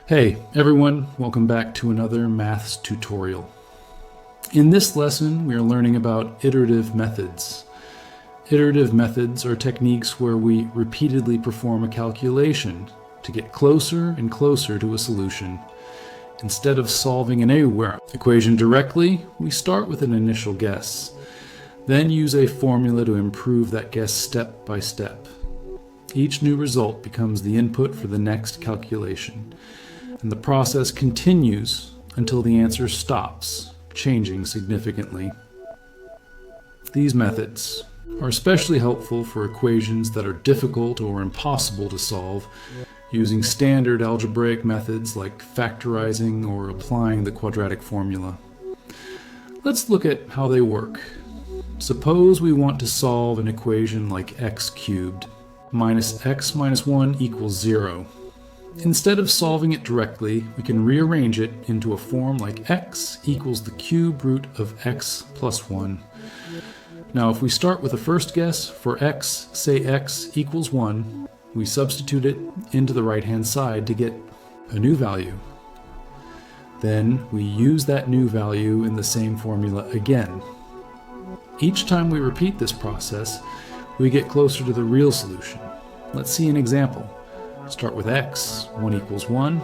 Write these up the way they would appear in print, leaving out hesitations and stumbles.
Hey everyone, welcome back to another maths tutorial. In this lesson, we are learning about iterative methods. Iterative methods are techniques where we repeatedly perform a calculation to get closer and closer to a solution. Instead of solving an equation directly, we start with an initial guess, then use a formula to improve that guess step by step. Each new result becomes the input for the next calculation, and the process continues until the answer stops changing significantly. These methods are especially helpful for equations that are difficult or impossible to solve using standard algebraic methods like factorizing or applying the quadratic formula. Let's look at how they work. Suppose we want to solve an equation like x cubed minus x minus 1 equals 0. Instead of solving it directly, we can rearrange it into a form like x equals the cube root of x plus 1. Now if we start with a first guess for x, say x equals 1, we substitute it into the right-hand side to get a new value. Then we use that new value in the same formula again. Each time we repeat this process, we get closer to the real solution. Let's see an example. Start with x, 1 equals 1,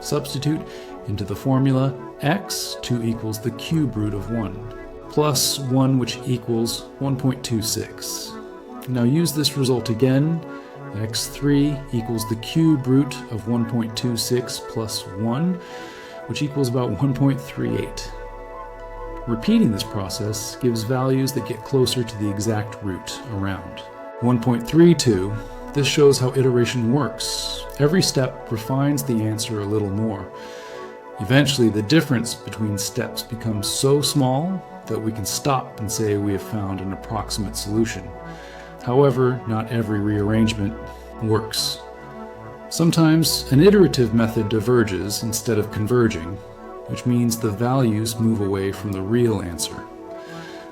substitute into the formula x, 2 equals the cube root of 1, plus 1 which equals 1.26. Now use this result again, x3 equals the cube root of 1.26 plus 1, which equals about 1.38. Repeating this process gives values that get closer to the exact root around 1.32. This shows how iteration works. Every step refines the answer a little more. Eventually, the difference between steps becomes so small that we can stop and say we have found an approximate solution. However, not every rearrangement works. Sometimes an iterative method diverges instead of converging, which means the values move away from the real answer.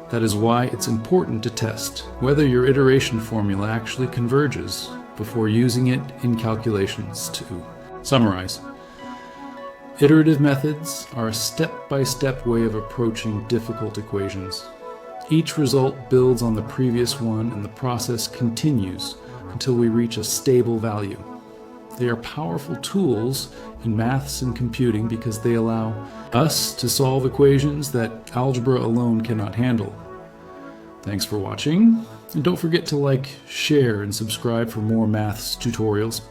That is why it's important to test whether your iteration formula actually converges before using it in calculations. To summarize, iterative methods are a step-by-step way of approaching difficult equations. Each result builds on the previous one, and the process continues until we reach a stable value. They are powerful tools in maths and computing because they allow us to solve equations that algebra alone cannot handle. Thanks for watching, and don't forget to like, share, and subscribe for more maths tutorials.